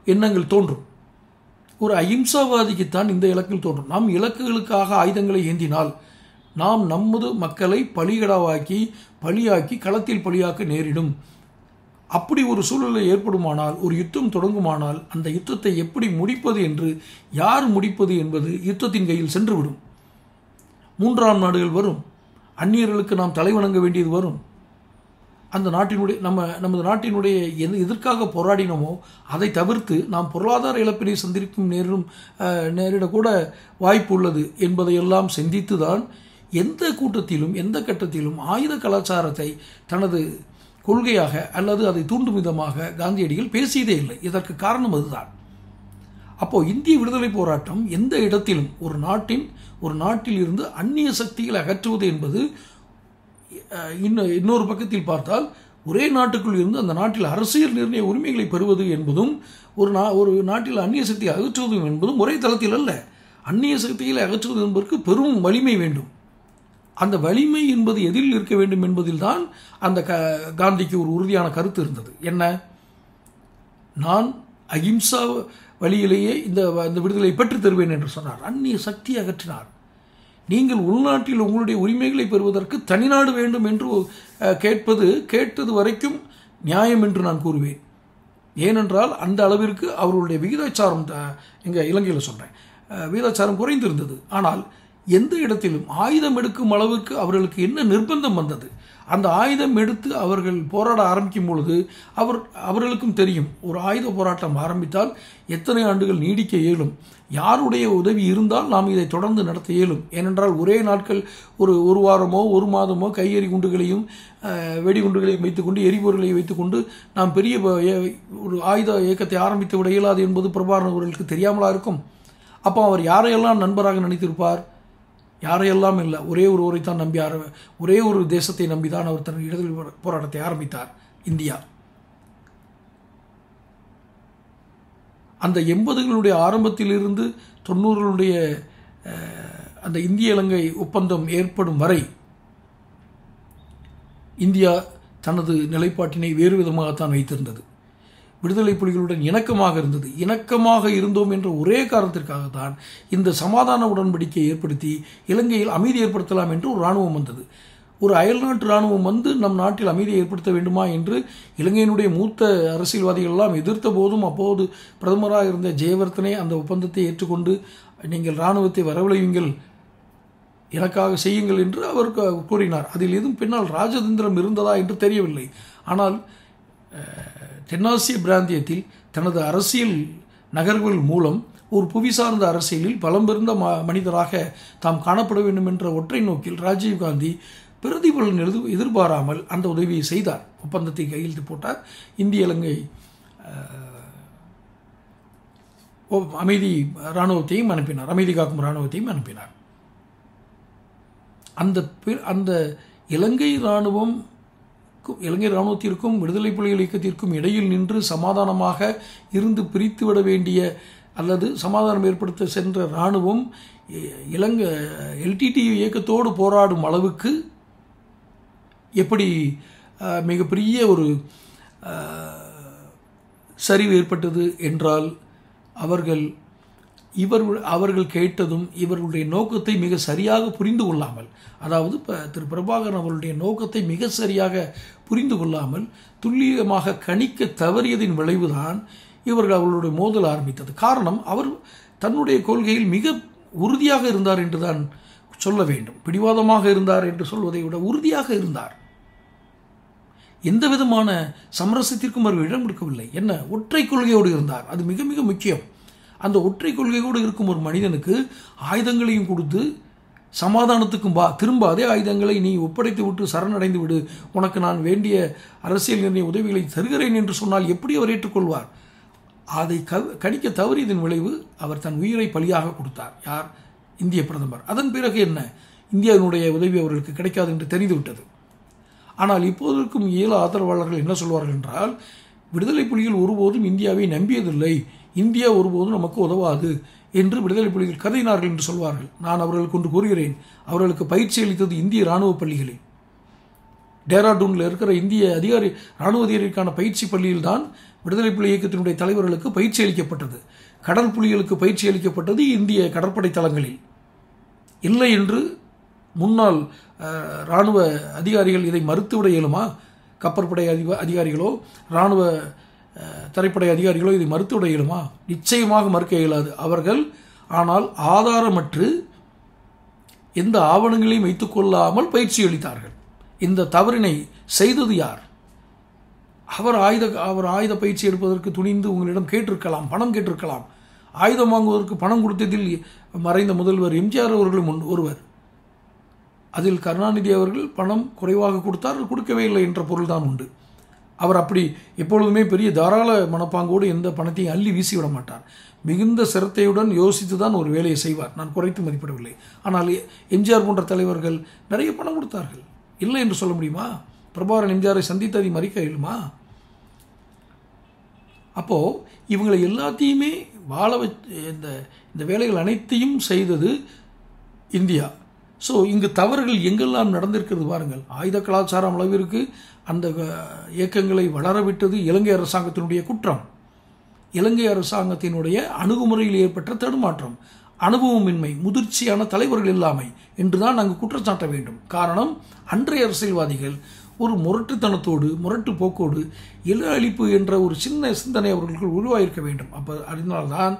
S1: எண்ணங்கள் தோன்றும். ஒரு அகிம்சாவாதிக்குத்தான் இந்த இலக்கில் தோன்றும். நாம் இலக்குகளுக்காக ஆயுதங்களை ஏந்தினால் நாம் நமது மக்களை பலியாக்கி களத்தில் பலியாக்க நேரிடும். அப்படி ஒரு சூழ்நிலை ஏற்படுமானால், ஒரு யுத்தம் தொடங்குமானால், அந்த யுத்தத்தை எப்படி முடிப்பது என்று, யார் முடிப்பது என்பது யுத்தத்தின் கையில் சென்றுவிடும். மூன்றாம் நாடுகள் வரும். அந்நியர்களுக்கு நாம் தலைவணங்க வேண்டியது வரும். அந்த நமது நாட்டினுடைய எதற்காக போராடினோமோ அதை தவிர்த்து நாம் பொருளாதார இழப்பினை சந்திக்கும் நேரிடக்கூட வாய்ப்பு உள்ளது என்பதையெல்லாம் சிந்தித்து தான் எந்த கூட்டத்திலும் எந்த கட்டத்திலும் ஆயுத கலாச்சாரத்தை தனது கொள்கையாக அல்லது அதை தூண்டும் விதமாக காந்தியடிகள் பேசியதே இல்லை. இதற்கு காரணம் அதுதான். அப்போது இந்திய விடுதலை போராட்டம் எந்த இடத்திலும் ஒரு நாட்டில் இருந்து அந்நிய சக்திகளை அகற்றுவது என்பது, இன்னொரு பக்கத்தில் பார்த்தால் ஒரே நாட்டுக்குள் இருந்து அந்த நாட்டில் அரசியல் நிர்ணய உரிமைகளை பெறுவது என்பதும் ஒரு நாட்டில் அந்நிய சக்தியை அகற்றுவதும் என்பதும் ஒரே தளத்தில் அல்ல. அந்நிய சக்திகளை அகற்றுவது என்பதற்கு பெரும் வலிமை வேண்டும். அந்த வலிமை என்பது எதில் இருக்க வேண்டும் என்பதில் தான் அந்த காந்திக்கு ஒரு உறுதியான கருத்து இருந்தது. என்ன? நான் அகிம்சா வழியிலேயே இந்த விடுதலை பெற்றுத் தருவேன் என்று சொன்னார். அந்நிய சக்தியை அகற்றினார். நீங்கள் உள்நாட்டில் உங்களுடைய உரிமைகளை பெறுவதற்கு தனிநாடு வேண்டும் என்று கேட்டது வரைக்கும் நியாயம் என்று நான் கூறுவேன். ஏனென்றால் அந்த அளவிற்கு அவர்களுடைய விகிதாச்சாரம், எங்கள் இலங்கையில் சொல்கிறேன், விகிதாச்சாரம் குறைந்திருந்தது. ஆனால் எந்த இடத்திலும் ஆயுதம் எடுக்கும் அளவுக்கு அவர்களுக்கு என்ன நிர்பந்தம் வந்தது? அந்த ஆயுதம் எடுத்து அவர்கள் போராட ஆரம்பிக்கும் பொழுது அவர்களுக்கும் தெரியும், ஒரு ஆயுத போராட்டம் ஆரம்பித்தால் எத்தனை ஆண்டுகள் நீடிக்க இயலும், யாருடைய உதவி இருந்தால் நாம் இதை தொடர்ந்து நடத்த இயலும். ஏனென்றால் ஒரே நாட்கள் ஒரு வாரமோ ஒரு மாதமோ கையெறி குண்டுகளையும் வெடிகுண்டுகளையும் வைத்துக்கொண்டு எரிபொருளை வைத்துக்கொண்டு நாம் பெரிய ஒரு ஆயுத இயக்கத்தை ஆரம்பித்து விட இயலாது என்பது பிரபாகரன் அவர்களுக்கு தெரியாமலா இருக்கும். அப்போ அவர் யாரையெல்லாம் நண்பராக நினைத்திருப்பார்? யாரையெல்லாம் இல்லை, ஒரே ஒருவரைத்தான் நம்பி, ஒரே ஒரு தேசத்தை நம்பிதான் அவர் தன் விடுதலை போராட்டத்தை ஆரம்பித்தார், இந்தியா. அந்த 80களுடைய ஆரம்பத்திலிருந்து 90களுடைய அந்த இந்திய இலங்கை ஒப்பந்தம் ஏற்படும் வரை இந்தியா தனது நிலைப்பாட்டினை வேறு விதமாகத்தான் வைத்திருந்தது. விடுதலை புலிகளுடன் இணக்கமாக இருந்தது. இணக்கமாக இருந்தோம் என்ற ஒரே காரணத்திற்காகத்தான் இந்த சமாதான உடன்படிக்கையை ஏற்படுத்தி இலங்கையில் அமைதி ஏற்படுத்தலாம் என்று ஒரு இராணுவம் வந்தது. ஒரு அயல்நாட்டு இராணுவம் வந்து நம் நாட்டில் அமைதியை ஏற்படுத்த வேண்டுமா என்று இலங்கையினுடைய மூத்த அரசியல்வாதிகள் எல்லாம் எதிர்த்த போதும் அப்போது பிரதமராக இருந்த ஜெயவர்தனே அந்த ஒப்பந்தத்தை ஏற்றுக்கொண்டு நீங்கள் இராணுவத்தை வரவழையுங்கள், எனக்காக செய்யுங்கள் என்று அவர் கூறினார். அதில் எதுவும் பின்னால் ராஜதந்திரம் இருந்ததா என்று தெரியவில்லை. ஆனால் தென்னாசிய பிராந்தியத்தில் தனது அரசியல் நகர்வுகள் மூலம் ஒரு புவி சார்ந்த அரசியலில் பலம் பெருந்த மனிதராக தாம் காணப்பட வேண்டும் என்ற ஒற்றை நோக்கில் ராஜீவ்காந்தி பிரதிபலன் எதிர்பாராமல் அந்த உதவியை செய்தார். ஒப்பந்தத்தை கையெழுத்து போட்டார். இந்திய இலங்கை அமைதி இராணுவத்தையும் அனுப்பினார், அமைதி காக்கும் இராணுவத்தையும் அனுப்பினார். அந்த இலங்கை இராணுவத்திற்கும் விடுதலை புலிகள் இயக்கத்திற்கும் இடையில் நின்று சமாதானமாக இருந்து பிரித்துவிட வேண்டிய அல்லது சமாதானம் ஏற்படுத்த சென்ற இராணுவம் இலங்கை எல்டிடி இயக்கத்தோடு போராடும் அளவுக்கு எப்படி மிகப்பெரிய ஒரு சரிவு ஏற்பட்டது என்றால் அவர்கள் கேட்டதும் இவர்களுடைய நோக்கத்தை மிக சரியாக புரிந்து கொள்ளாமல், அதாவது திரு பிரபாகரன் அவர்களுடைய நோக்கத்தை மிக சரியாக புரிந்து கொள்ளாமல் துல்லியமாக கணிக்க தவறியதின் விளைவுதான் இவர்கள் அவர்களுடைய மோதல் ஆரம்பித்தது. காரணம், அவர் தன்னுடைய கொள்கையில் மிக உறுதியாக இருந்தார் என்று தான் சொல்ல வேண்டும். பிடிவாதமாக இருந்தார் என்று சொல்வதை விட உறுதியாக இருந்தார். எந்த விதமான சமரசத்திற்கும் அவர் இடம் கொடுக்கவில்லை. என்ன, ஒற்றை கொள்கையோடு இருந்தார். அது மிக மிக முக்கியம். அந்த ஒற்றை கொள்கையோடு இருக்கும் ஒரு மனிதனுக்கு ஆயுதங்களையும் கொடுத்து சமாதானத்துக்கும் திரும்ப அதே ஆயுதங்களை நீ ஒப்படைத்து விட்டு சரணடைந்து விடு, உனக்கு நான் வேண்டிய அரசியல் நிர்ணய உதவிகளை தருகிறேன் என்று சொன்னால் எப்படி அவர் ஏற்றுக்கொள்வார்? அதை கணிக்க தவறியதன் விளைவு அவர் தன் உயிரை பலியாக கொடுத்தார். யார்? இந்திய பிரதமர். அதன் பிறகு என்ன, இந்தியாவினுடைய உதவி அவர்களுக்கு கிடைக்காது என்று தெரிந்துவிட்டது. ஆனால் இப்போது இருக்கும் ஈழ ஆதரவாளர்கள் என்ன சொல்வார்கள் என்றால், விடுதலை புலிகள் ஒருபோதும் இந்தியாவை நம்பியதில்லை, இந்தியா ஒருபோதும் நமக்கு உதவாது என்று விடுதலை புலிகள் கதையினார்கள் என்று சொல்வார்கள். நான் அவர்களுக்கு ஒன்று கூறுகிறேன், அவர்களுக்கு பயிற்சி அளித்தது இந்திய இராணுவ பள்ளிகளில். டேராடூனில் இருக்கிற இந்திய இராணுவ அதிகாரிக்கான பயிற்சி பள்ளியில் தான் விடுதலை புலி இயக்கத்தினுடைய தலைவர்களுக்கு பயிற்சி அளிக்கப்பட்டது. கடல் புலிகளுக்கு பயிற்சி அளிக்கப்பட்டது இந்திய கடற்படை தளங்களில். இல்லை என்று முன்னாள் இராணுவ அதிகாரிகள் இதை மறுத்துவிட இயலுமா? கப்பற்படை அதிகாரிகளோ இராணுவ தரைப்படை அதிகாரிகளோ இதை மறுத்துவிட இயலுமா? நிச்சயமாக மறுக்க இயலாது அவர்கள். ஆனால் ஆதாரமற்று எந்த ஆவணங்களையும் வைத்துக் கொள்ளாமல் பயிற்சி அளித்தார்கள். இந்த தவறினை செய்தது யார்? அவர் ஆயுத பயிற்சி எடுப்பதற்கு துணிந்து உங்களிடம் கேட்டிருக்கலாம், பணம் கேட்டிருக்கலாம். ஆயுதம் வாங்குவதற்கு பணம் கொடுத்ததில் மறைந்த முதல்வர் எம்ஜிஆர் அவர்களும் ஒருவர். அதில் கருணாநிதி அவர்கள் பணம் குறைவாக கொடுத்தார், கொடுக்கவே இல்லை என்ற பொருள்தான் உண்டு. அவர் அப்படி எப்பொழுதுமே பெரிய தாராள மனப்பாங்கோடு எந்த பணத்தையும் அள்ளி வீசிவிட மாட்டார். மிகுந்த சிரத்தையுடன் யோசித்து தான் ஒரு வேலையை செய்வார். நான் குறைத்து மதிப்பிடவில்லை. ஆனால் எம்ஜிஆர் போன்ற தலைவர்கள் நிறைய பணம் கொடுத்தார்கள். இல்லை என்று சொல்ல முடியுமா? பிரபாகரன் எம்ஜிஆரை சந்தித்ததை மறிக்க இயலுமா? அப்போது இவங்களை எல்லாத்தையுமே வாழ இந்த வேலைகள் அனைத்தையும் செய்தது இந்தியா. ஸோ இங்கு தவறுகள் எங்கெல்லாம் நடந்திருக்கிறது பாருங்கள். ஆயுத கலாச்சாரம் அளவிற்கு அந்த இயக்கங்களை வளரவிட்டது இலங்கை அரசாங்கத்தினுடைய குற்றம். இலங்கை அரசாங்கத்தினுடைய அணுகுமுறையில் ஏற்பட்ட தடுமாற்றம், அனுபவமின்மை, முதிர்ச்சியான தலைவர்கள் இல்லாமை என்றுதான் நாங்கள் குற்றச்சாட்ட வேண்டும். காரணம், அன்றைய அரசியல்வாதிகள் ஒரு முரட்டுத்தனத்தோடு முரட்டு போக்கோடு இல அழிப்பு என்ற ஒரு சின்ன சிந்தனை அவர்களுக்கு உருவாயிருக்க வேண்டும். அப்போ அதனால்தான்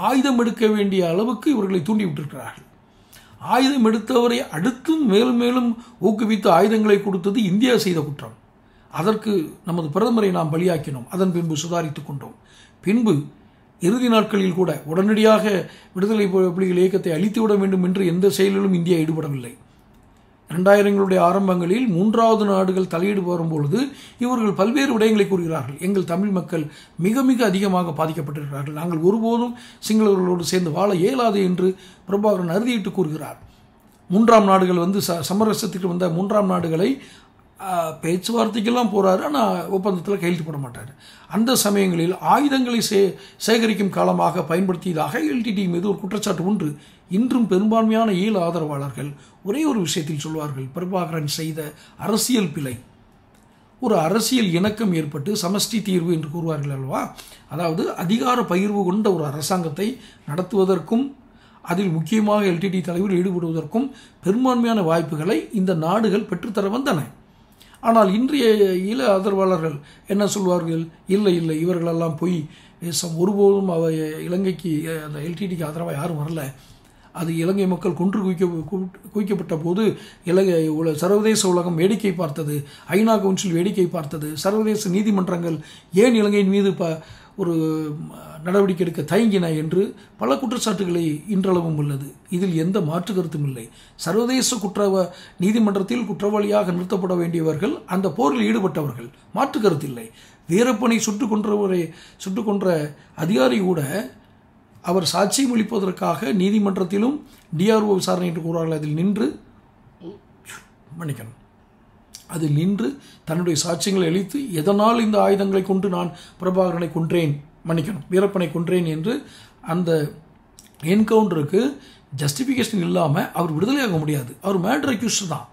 S1: ஆயுதம் எடுக்க வேண்டிய அளவுக்கு இவர்களை தூண்டிவிட்டிருக்கிறார்கள். ஆயுதம் எடுத்தவரை அடுத்தும் மேலும் மேலும் ஊக்குவித்து ஆயுதங்களை கொடுத்தது இந்தியா செய்த குற்றம். அதற்கு நமது பிரதமரை நாம் பலியாக்கினோம். அதன் பின்பு சுதாரித்துக் கொண்டோம். பின்பு இறுதி நாட்களில் கூட உடனடியாக விடுதலை புலிகள் இயக்கத்தை அழித்துவிட வேண்டும் என்று எந்த செயலிலும் இந்தியா ஈடுபடவில்லை. 2000ங்களுடைய ஆரம்பங்களில் 3வது நாடுகள் தலையீடு வரும்பொழுது இவர்கள் பல்வேறு விடயங்களை கூறுகிறார்கள். எங்கள் தமிழ் மக்கள் மிக மிக அதிகமாக பாதிக்கப்பட்டிருக்கிறார்கள், நாங்கள் ஒருபோதும் சிங்களவர்களோடு சேர்ந்து வாழ இயலாது என்று பிரபாகரன் அறுதியிட்டு கூறுகிறார். 3ஆம் நாடுகள் வந்து சமரசத்துக்கு வந்த 3ஆம் நாடுகளை பேச்சுவார்த்தைக்கெல்லாம் போகிறாரு, ஆனால் ஒப்பந்தத்தில் கையெழுத்து போட மாட்டார். அந்த சமயங்களில் ஆயுதங்களை சேகரிக்கும் காலமாக பயன்படுத்தியதாக எல்டிடி மீது ஒரு குற்றச்சாட்டு உண்டு. இன்றும் பெரும்பான்மையான ஈழ ஆதரவாளர்கள் ஒரே ஒரு விஷயத்தில் சொல்வார்கள், பிரபாகரன் செய்த அரசியல் பிழை. ஒரு அரசியல் இணக்கம் ஏற்பட்டு சமஷ்டி தீர்வு என்று கூறுவார்கள் அல்லவா, அதாவது அதிகார பகிர்வு கொண்ட ஒரு அரசாங்கத்தை நடத்துவதற்கும் அதில் முக்கியமாக எல்டிடி தலைவர் ஈடுபடுவதற்கும் பெரும்பான்மையான வாய்ப்புகளை இந்த நாடுகள் பெற்றுத்தர வந்தன. ஆனால் இன்றைய ஈழ ஆதரவாளர்கள் என்ன சொல்வார்கள், இல்லை இல்லை இவர்களெல்லாம் போய் ஒருபோதும் இலங்கைக்கு அந்த எல்டிடிக்கு ஆதரவாக யாரும் வரல, அது இலங்கை மக்கள் கொன்று குவிக்கப்பட்ட போது இலங்கை சர்வதேச உலகம் வேடிக்கை பார்த்தது, ஐநா கவுன்சில் வேடிக்கை பார்த்தது, சர்வதேச நீதிமன்றங்கள் ஏன் இலங்கையின் மீது ஒரு நடவடிக்கை எடுக்க தயங்கின என்று பல குற்றச்சாட்டுகளை இன்றளவும் உள்ளது. இதில் எந்த மாற்று கருத்தும் இல்லை. சர்வதேச நீதிமன்றத்தில் குற்றவாளியாக நிறுத்தப்பட வேண்டியவர்கள் அந்த போரில் ஈடுபட்டவர்கள், மாற்று கருத்தில்லை. வீரப்பனை சுட்டுக் கொன்ற அதிகாரி கூட அவர் சாட்சியம் அளிப்பதற்காக நீதிமன்றத்திலும் டிஆர்ஓ விசாரணை என்று கூறுவார்கள், அதில் நின்று தன்னுடைய சாட்சியங்களை அளித்து எதனால் இந்த ஆயுதங்களை கொண்டு நான் பிரபாகரனை கொன்றேன், வீரப்பனை கொன்றேன் என்று அந்த என்கவுண்டருக்கு ஜஸ்டிஃபிகேஷன் இல்லாமல் அவர் விடுதலையாக முடியாது. அவர் மேட்டர் அக்யூஸ்ட் தான்.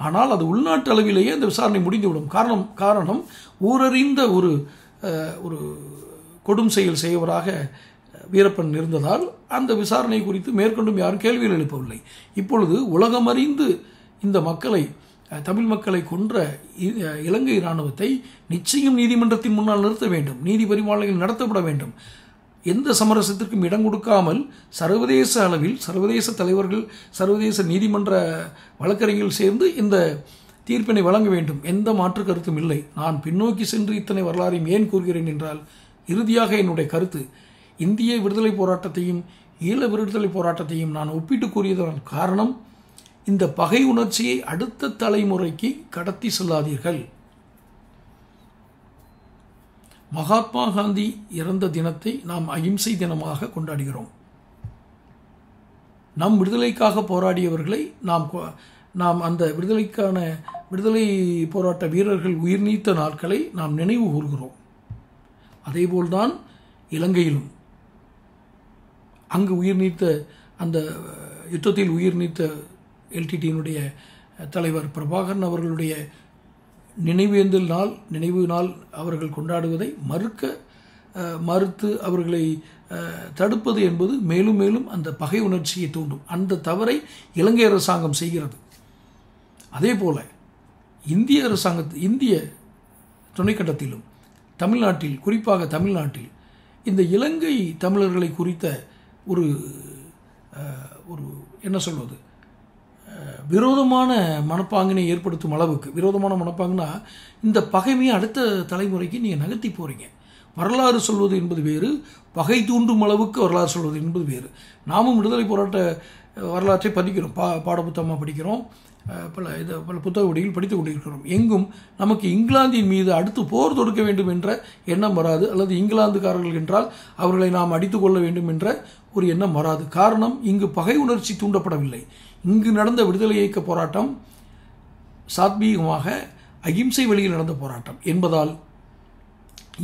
S1: ஆனால் அது உள்நாட்டு அளவிலேயே அந்த விசாரணை முடிந்துவிடும். காரணம் ஊரறிந்த ஒரு கொடும் செயல் செய்வராக வீரப்பன் இருந்ததால் அந்த விசாரணை குறித்து மேற்கொண்டும் யாரும் கேள்விகள் எழுப்பவில்லை. இப்பொழுது உலகமறிந்து இந்த மக்களை, தமிழ் மக்களை கொன்ற இலங்கை இராணுவத்தை நிச்சயம் நீதிமன்றத்தின் முன்னால் நிறுத்த வேண்டும், நீதி பரிமாணங்கள் நடத்தப்பட வேண்டும். எந்த சமரசத்திற்கும் இடம் கொடுக்காமல் சர்வதேச அளவில் சர்வதேச தலைவர்கள், சர்வதேச நீதிமன்ற வழக்கறிஞர்கள் சேர்ந்து இந்த தீர்ப்பினை வழங்க வேண்டும். எந்த மாற்று கருத்தும் இல்லை. நான் பின்னோக்கி சென்று இத்தனை வரலாறையும் ஏன் கூறுகிறேன் என்றால், இறுதியாக என்னுடைய கருத்து, இந்திய விடுதலை போராட்டத்தையும் ஈழ விடுதலை போராட்டத்தையும் நான் ஒப்பிட்டு கூறியதன் காரணம், இந்த பகை உணர்ச்சியை அடுத்த தலைமுறைக்கு கடத்தி செல்லாதீர்கள். மகாத்மா காந்தி இறந்த தினத்தை நாம் அகிம்சை தினமாக கொண்டாடுகிறோம். நம் விடுதலைக்காக போராடியவர்களை நாம் அந்த விடுதலை போராட்ட வீரர்கள் உயிர் நீத்த நாட்களை நாம் நினைவு கூறுகிறோம். அதேபோல்தான் இலங்கையிலும் அங்கு உயிர் நீத்த, அந்த யுத்தத்தில் உயிர் நீத்த எல்டிடியினுடைய தலைவர் பிரபாகரன் அவர்களுடைய நினைவு நாள் அவர்கள் கொண்டாடுவதை மறுத்து அவர்களை தடுப்பது என்பது மேலும் மேலும் அந்த பகை உணர்ச்சியை தூண்டும். அந்த தவறை இலங்கை அரசாங்கம் செய்கிறது. அதே போல இந்திய துணைக்கண்டத்திலும் தமிழ்நாட்டில், குறிப்பாக தமிழ்நாட்டில் இந்த இலங்கை தமிழர்களை குறித்த ஒரு என்ன சொல்வது, விரோதமான மனப்பாங்கினை ஏற்படுத்தும் அளவுக்கு, விரோதமான மனப்பாங்குனா இந்த பகைமையை அடுத்த தலைமுறைக்கு நீங்கள் நகர்த்தி போகிறீங்க. வரலாறு சொல்வது என்பது வேறு, பகை தூண்டும் அளவுக்கு வரலாறு சொல்வது என்பது வேறு. நாமும் விடுதலை போராட்ட வரலாற்றை படிக்கிறோம், பாடப்புத்தகமாக படிக்கிறோம், பல புத்தக வடிவில் படித்துக் கொண்டிருக்கிறோம். எங்கும் நமக்கு இங்கிலாந்தின் மீது அடுத்து போர் தொடுக்க வேண்டும் என்ற எண்ணம் வராது, அல்லது இங்கிலாந்துக்காரர்கள் என்றால் அவர்களை நாம் அடித்துக் கொள்ள வேண்டும் என்ற ஒரு எண்ணம் வராது. காரணம், இங்கு பகை உணர்ச்சி தூண்டப்படவில்லை. இங்கு நடந்த விடுதலை இயக்க போராட்டம் சாத்வீகமாக அகிம்சை வழியில் நடந்த போராட்டம் என்பதால்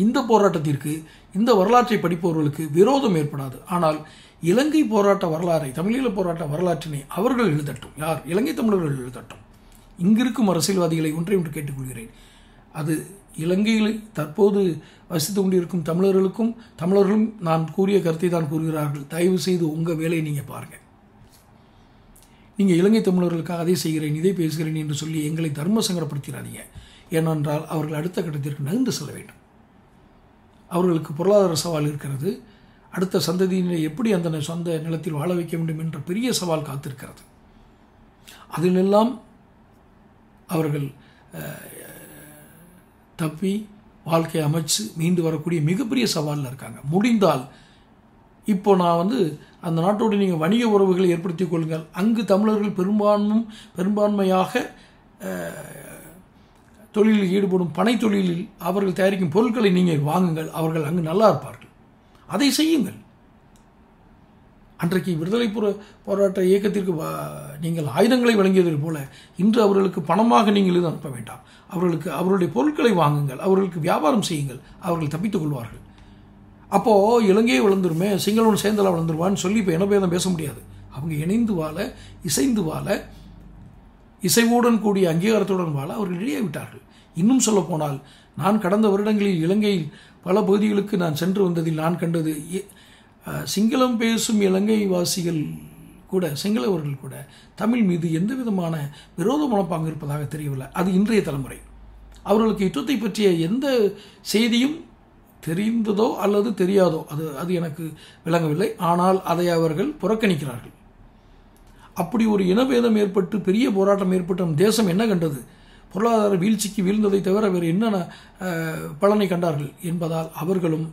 S1: இந்த போராட்டத்திற்கு, இந்த வரலாற்றை படிப்பவர்களுக்கு விரோதம் ஏற்படாது. ஆனால் இலங்கை போராட்ட வரலாறை, தமிழீழ போராட்ட வரலாற்றினை அவர்கள் எழுதட்டும். யார்? இலங்கை தமிழர்கள் எழுதட்டும். இங்கிருக்கும் அரசியல்வாதிகளை ஒன்று கேட்டுக்கொள்கிறேன். அது இலங்கையில் தற்போது வசித்து கொண்டிருக்கும் தமிழர்களும் நான் கூறிய கருத்தை தான் கூறுகிறார்கள். தயவு செய்து உங்கள் வேலையை நீங்கள் பாருங்கள். நீங்கள் இலங்கை தமிழர்களுக்காக அதை செய்கிறேன், இதை பேசுகிறேன் என்று சொல்லி எங்களை தர்ம சங்கடப்படுத்திடாதீங்க. ஏனென்றால் அவர்கள் அடுத்த கட்டத்திற்கு நகர்ந்து செல்ல வேண்டும். அவர்களுக்கு பொருளாதார சவால் இருக்கிறது. அடுத்த சந்ததியினை எப்படி அந்த சொந்த நிலத்தில் வாழ வைக்க வேண்டும் என்ற பெரிய சவால் காத்திருக்கிறது. அதிலெல்லாம் அவர்கள் தப்பி வாழ்க்கை அமைச்சு மீண்டு வரக்கூடிய மிகப்பெரிய சவாலில் இருக்காங்க. முடிந்தால் இப்போ நான் அந்த நாட்டோடு நீங்கள் வணிக உறவுகளை ஏற்படுத்திக் கொள்ளுங்கள். அங்கு தமிழர்கள் பெரும்பான்மையாக தொழிலில் ஈடுபடும் பனை தொழிலில் அவர்கள் தயாரிக்கும் பொருட்களை நீங்கள் வாங்குங்கள். அவர்கள் அங்கு நல்லா இருப்பார்கள். அதை செய்யுங்கள். அன்றைக்கு விடுதலை போராட்ட இயக்கத்திற்கு நீங்கள் ஆயுதங்களை வழங்கியது போல இன்று அவர்களுக்கு பணமாக நீங்கள் இது அனுப்ப வேண்டாம். அவர்களுடைய பொருட்களை வாங்குங்கள், அவர்களுக்கு வியாபாரம் செய்யுங்கள். அவர்கள் தப்பித்துக் கொள்வார்கள். அப்போது இலங்கையை வளர்ந்துருமே, சிங்களவன் சேர்ந்தலாம் வளர்ந்துருவான்னு சொல்லி இப்போ இனபேதம் பேச முடியாது. அவங்க இணைந்து வாழ, இசைந்து வாழ, இசைவுடன் கூடிய அங்கீகாரத்துடன் வாழ அவர்கள் ரெடியாகிவிட்டார்கள். இன்னும் சொல்லப்போனால் நான் கடந்த வருடங்களில் இலங்கையில் பல பகுதிகளுக்கு நான் சென்று வந்ததில் நான் கண்டது சிங்களம் பேசும் இலங்கை வாசிகள் கூட, சிங்களவர்கள் கூட தமிழ் மீது எந்த விதமான விரோத மனப்பாங்கு இருப்பதாக தெரியவில்லை. அது இன்றைய தலைமுறை. அவர்களுக்கு யுத்தத்தை பற்றிய எந்த செய்தியும் தெரிந்ததோ அல்லது தெரியாதோ அது எனக்கு விளங்கவில்லை. ஆனால் அதை அவர்கள் புறக்கணிக்கிறார்கள். அப்படி ஒரு இனபேதம் ஏற்பட்டு பெரிய போராட்டம் ஏற்பட்டு நம் தேசம் என்ன கண்டது? பொருளாதார வீழ்ச்சிக்கு வீழ்ந்ததை தவிர வேறு என்னென்ன பலனை கண்டார்கள் என்பதால் அவர்களும்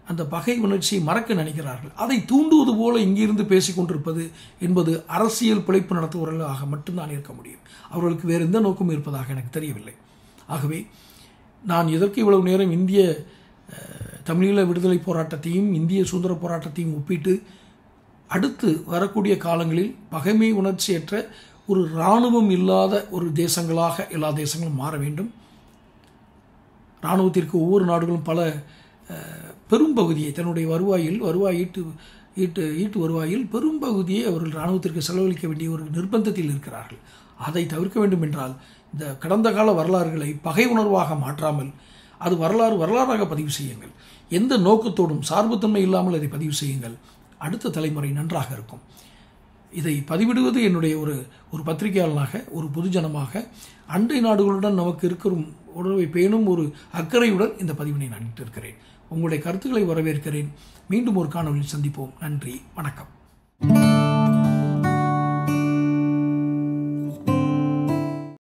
S1: அந்த பகை உணர்ச்சியை மறக்க நினைக்கிறார்கள். அதை தூண்டுவது போல இங்கிருந்து பேசிக் கொண்டிருப்பது என்பது அரசியல் பிழைப்பு நடத்துபவர்களாக மட்டும்தான் இருக்க முடியும். அவர்களுக்கு வேறு எந்த நோக்கமும் இருப்பதாக எனக்கு தெரியவில்லை. ஆகவே நான் எதற்கு இவ்வளவு நேரம் இந்திய தமிழீழ விடுதலை போராட்டத்தையும் இந்திய சுதந்திர போராட்டத்தையும் ஒப்பிட்டு அடுத்து வரக்கூடிய காலங்களில் பகைமை உணர்ச்சியற்ற ஒரு இராணுவம் இல்லாத ஒரு தேசங்களாக எல்லா தேசங்களும் மாற வேண்டும். இராணுவத்திற்கு ஒவ்வொரு நாடுகளும் பல பெரும்பகுதியை தன்னுடைய வருவாய் ஈட்டு வருவாயில் பெரும்பகுதியை அவர்கள் இராணுவத்திற்கு செலவழிக்க வேண்டிய ஒரு நிர்பந்தத்தில் இருக்கிறார்கள். அதை தவிர்க்க வேண்டும் என்றால் இந்த கடந்த கால வரலாறுகளை பகை உணர்வாக மாற்றாமல் அது வரலாறாக பதிவு செய்யுங்கள். எந்த நோக்கத்தோடும் சார்புத்தன்மை இல்லாமல் அதை பதிவு செய்யுங்கள். அடுத்த தலைமுறை நன்றாக இருக்கும். இதை பதிவிடுவது என்னுடைய ஒரு பத்திரிகையாளனாக, ஒரு பொதுஜனமாக, அண்டை நாடுகளுடன் நமக்கு இருக்கிற உறவை பேணும் ஒரு அக்கறையுடன் இந்த பதிவினை நான் இட்டிருக்கிறேன். உங்களுடைய கருத்துக்களை வரவேற்கிறேன். மீண்டும் ஒரு காணொலியில் சந்திப்போம். நன்றி, வணக்கம்.